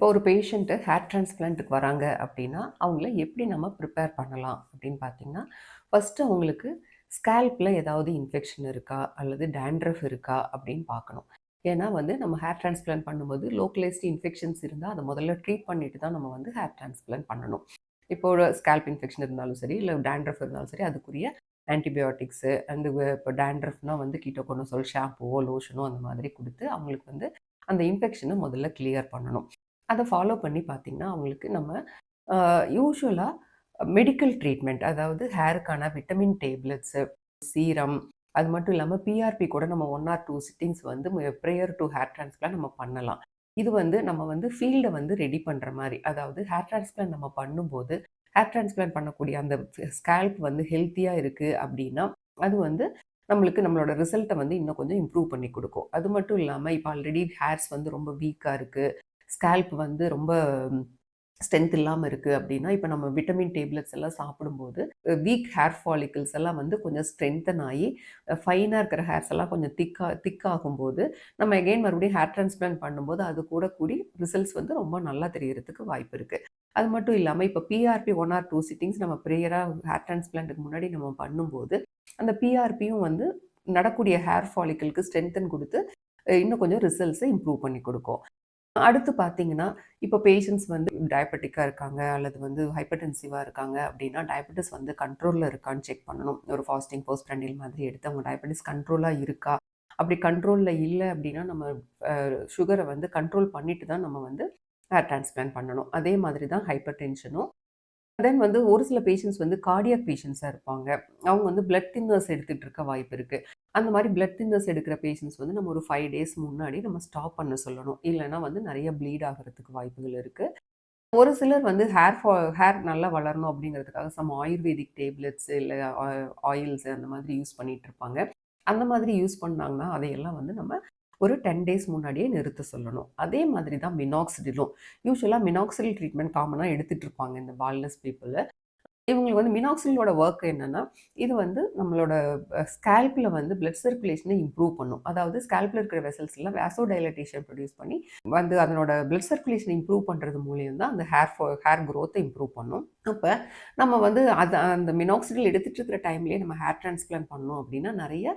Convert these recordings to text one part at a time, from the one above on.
இப்போ ஒரு patient hair டிரான்ஸ்பிளான்ட்டுக்கு வராங்க அப்படின்னா, அவங்கள எப்படி நம்ம ப்ரிப்பேர் பண்ணலாம் அப்படின்னு பார்த்தீங்கன்னா, ஃபர்ஸ்ட்டு அவங்களுக்கு ஸ்கேல்ப்ல ஏதாவது இன்ஃபெக்ஷன் இருக்கா? அல்லது டேண்ட்ரஃப் இருக்கா? அப்படின்னு பார்க்கணும். ஏன்னா வந்து நம்ம ஹேர் டிரான்ஸ்பிளான்ட் பண்ணும்போது லோக்கலைஸ்டு இன்ஃபெக்ஷன்ஸ் இருந்தா, அத முதல்ல ட்ரீட் பண்ணிட்டு தான் நம்ம வந்து ஹேர் டிரான்ஸ்பிளான்ட் பண்ணணும். இப்போ ஒரு ஸ்கேல்ப் இன்ஃபெக்ஷன் இருந்தாலும் சரி, இல்ல டேண்ட்ரஃப் இருந்தாலும் சரி, அதுக்குரிய ஆன்டிபயோட்டிக்ஸு இப்போ டேண்ட்ரஃப்னா வந்து கீட்டோகோனசோல் ஷாம்பூவோ, லோஷனோ அந்த மாதிரி குடுத்து, அவங்களுக்கு வந்து அந்த இன்ஃபெக்ஷன முதல்ல கிளியர் பண்ணணும். அத ஃபாலோ பண்ணி பார்த்தீங்கன்னா, அவங்களுக்கு நம்ம யூசுவலா மெடிக்கல் ட்ரீட்மெண்ட் அதாவது ஹேருக்கான விட்டமின் டேப்லெட்ஸு, சீரம் அது மட்டும் இல்லாம பிஆர்பி கூட நம்ம 1 ஆர் 2 சிட்டிங்ஸ் வந்து பிரையர் டூ ஹேர் டிரான்ஸ்பிளான்ட் நம்ம பண்ணலாம். இது வந்து நம்ம வந்து ஃபீல்ட வந்து ரெடி பண்ற மாரி. அதாவது ஹேர் டிரான்ஸ்பிளான்ட் நம்ம பண்ணும்போது, ஹேர் டிரான்ஸ்பிளான்ட் பண்ணக்கூடிய அந்த ஸ்கேல்ப் வந்து ஹெல்த்தியா இருக்கு அப்டின்னா, அது வந்து நம்மளோட ரிசல்ட்ட வந்து இன்னும் கொஞ்சம் இம்ப்ரூவ் பண்ணி குடுக்கும். அது மட்டும் இல்லாம, இப்ப ஆல்ரெடி ஹேர்ஸ் வந்து ரொம்ப வீக்கா இருக்கு. ஸ்கேல்ப் வந்து ரொம்ப ஸ்ட்ரென்த் இல்லாம இருக்கு அப்டின்னா, இப்ப நம்ம விட்டமின் டேப்லெட்ஸ் எல்லாம் சாப்பிடும்போது, வீக் ஹேர் ஃபாலிகிள்ஸ் எல்லாம் வந்து கொஞ்சம் ஸ்ட்ரென்தன் ஆயி, ஃபைனா இருக்கிற ஹேர்ஸ் எல்லாம் கொஞ்சம் திக் ஆகும்போது, நம்ம அகைன் மறுபடியும் ஹேர் டிரான்ஸ்பிளான்ட் பண்ணும்போது, அது கூட கூடி ரிசல்ட்ஸ் வந்து ரொம்ப நல்லா தெரியறதுக்கு வாய்ப்பு இருக்கு. அது மட்டும் இல்லாம, இப்ப பிஆர்பி 1 ஆர் 2 சிட்டிங்ஸ் நம்ம ப்ரேயரா ஹேர் டிரான்ஸ்பிளான்ட்க்கு முன்னாடி நம்ம பண்ணும்போது, அந்த பிஆர்பியும் வந்து நடக்கூடிய ஹேர் ஃபாலிகிள்க்கு ஸ்ட்ரென்தன் குடுத்து, இன்னும் கொஞ்சம் ரிசல்ட்ஸ இம்ப்ரூவ் பண்ணி குடுக்கும். அடுத்து பார்த்தீங்கன்னா, இப்போ பேஷண்ட்ஸ் வந்து டயபெட்டிக்கா இருக்காங்க, அல்லது வந்து ஹைப்பர்டென்சிவா இருக்காங்க அப்படின்னா, டயபெட்டிஸ் வந்து கண்ட்ரோல்ல இருக்கான்னு செக் பண்ணணும். ஒரு ஃபாஸ்டிங், போஸ்ட் ப்ராண்டில் மாதிரி எடுத்து அவங்க டயபெட்டிஸ் கண்ட்ரோலா இருக்கா? அப்படி கண்ட்ரோல்ல இல்ல அப்படின்னா, நம்ம சுகர வந்து கண்ட்ரோல் பண்ணிட்டு தான் நம்ம வந்து ஹேர் டிரான்ஸ்பிளான்ட் பண்ணணும். அதே மாதிரி தான் ஹைப்பர் டென்ஷனும். தென் வந்து ஒரு சில பேஷண்ட்ஸ் வந்து கார்டியாக் பேஷண்ட்ஸா இருப்பாங்க. அவங்க வந்து பிளட் தின்னர்ஸ் எடுத்துட்டு இருக்க வாய்ப்பு இருக்கு. அந்த மாரி பிளட் தின்னர்ஸ் எடுக்கிற பேஷண்ட்ஸ் வந்து நம்ம ஒரு 5 டேஸ் முன்னாடி நம்ம ஸ்டாப் பண்ண சொல்லணும். இல்லன்னா வந்து நெறைய ப்ளீட் ஆகுறதுக்கு வாய்ப்புகள் இருக்கு. ஒரு சிலர் வந்து ஹேர் நல்லா வளரணும் அப்படிங்கிறதுக்காக ஆயுர்வேதிக் டேப்லெட்ஸ் இல்ல ஆயில்ஸ் அந்த மாதிரி யூஸ் பண்ணிட்டு இருப்பாங்க. அந்த மாதிரி யூஸ் பண்ணாங்கன்னா, அதையெல்லாம் வந்து நம்ம ஒரு 10 டேஸ் முன்னாடியே நிறுத்த சொல்லணும். அதே மாதிரி தான் மினாக்சிடிலும். யூசுவலா மினாக்சிடில் ட்ரீட்மெண்ட் காமனா எடுத்துட்டு இருப்பாங்க இந்த பால்ட்னஸ் பீப்பிள். இவங்களுக்கு வந்து மினாக்சிலோட ஒர்க் என்னன்னா, இது வந்து நம்மளோட ஸ்கேல்ப்ல வந்து பிளட் சர்க்குலேஷன இம்ப்ரூவ் பண்ணும். அதாவது ஸ்கேல்ப்ல இருக்கிற வெசல்ஸ்ல வாசோ டைலட்டேஷன் ப்ரொடியூஸ் பண்ணி வந்து அதனோட பிளட் சர்க்குலேஷன் இம்ப்ரூவ் பண்றது மூலியம் தான் அந்த ஹேர் குரோத்த இம்ப்ரூவ் பண்ணும். அப்ப நம்ம வந்து அந்த மினாக்சிடில் எடுத்துட்டு இருக்கிற டைம்லயே நம்ம ஹேர் டிரான்ஸ்பிளான்ட் பண்ணோம் அப்படின்னா, நெறைய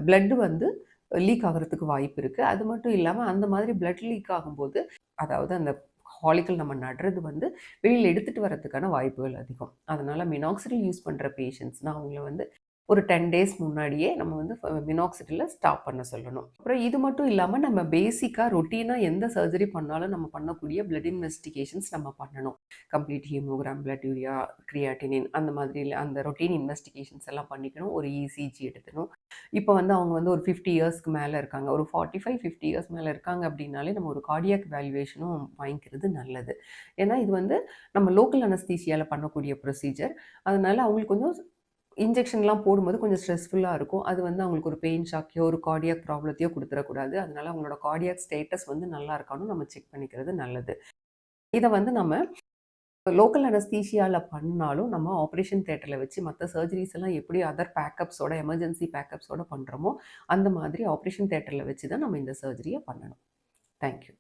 பிளட் வந்து லீக் ஆகுறதுக்கு வாய்ப்பு இருக்கு. அது மட்டும் இல்லாம அந்த மாதிரி பிளட் லீக் ஆகும்போது, அதாவது அந்த ஃபாலிக்கல் நம்ம நடுறது வந்து வெளியில எடுத்துட்டு வரதுக்கான வாய்ப்புகள் அதிகம். அதனால மினாக்சிடில் யூஸ் பண்ற பேஷண்ட்ஸ்னா அவங்கள வந்து ஒரு 10 டேஸ் முன்னாடியே நம்ம வந்து மினாக்சிடில ஸ்டாப் பண்ண சொல்லணும். அப்புறம் இது மட்டும் இல்லாம நம்ம பேசிக்கா ரொட்டீனா எந்த சர்ஜரி பண்ணாலும் நம்ம பண்ணக்கூடிய பிளட் இன்வெஸ்டிகேஷன்ஸ் நம்ம பண்ணணும். Complete haemogram, blood urea, creatinine அந்த மாதிரி அந்த ரொட்டீன் இன்வெஸ்டிகேஷன்ஸ் எல்லாம் பண்ணிக்கணும். ஒரு இசிஜி எடுத்துக்கணும். இப்போ வந்து அவங்க வந்து ஒரு 50 இயர்ஸ்க்கு மேல இருக்காங்க. ஒரு 45, 50 இயர்ஸ் மேல இருக்காங்க அப்படின்னாலே நம்ம ஒரு கார்டியாக் வேல்யூவேஷனும் வாங்கிக்கிறது நல்லது. ஏன்னா இது வந்து நம்ம லோக்கல் அனஸ்தீசியால பண்ணக்கூடிய ப்ரொசீஜர். அதனால அவங்களுக்கு கொஞ்சம் இன்ஜெக்ஷன்லாம் போடும்போது கொஞ்சம் ஸ்ட்ரெஸ்ஃபுல்லா இருக்கும். அது வந்து அவங்களுக்கு ஒரு பெயின் ஷாக்கையோ, ஒரு கார்டியாக் ப்ராப்ளத்தையோ குடுத்துறக்கூடாது. அதனால அவங்களோட கார்டியாக் ஸ்டேட்டஸ் வந்து நல்லா இருக்கான்னு நம்ம செக் பண்ணிக்கிறது நல்லது. இத வந்து நம்ம லோக்கல் அனஸ்தீசியால பண்ணாலும், நம்ம ஆப்பரேஷன் தியேட்டர்ல வச்சு மத்த சர்ஜரிஸ் எல்லாம் எப்படி அதர் பேக்கப்ஸோட, எமர்ஜென்சி பேக்கப்ஸோட பண்றோமோ, அந்த மாதிரி ஆப்பரேஷன் தியேட்டர்ல வச்சு தான் நம்ம இந்த சர்ஜரிய பண்ணணும். Thank you.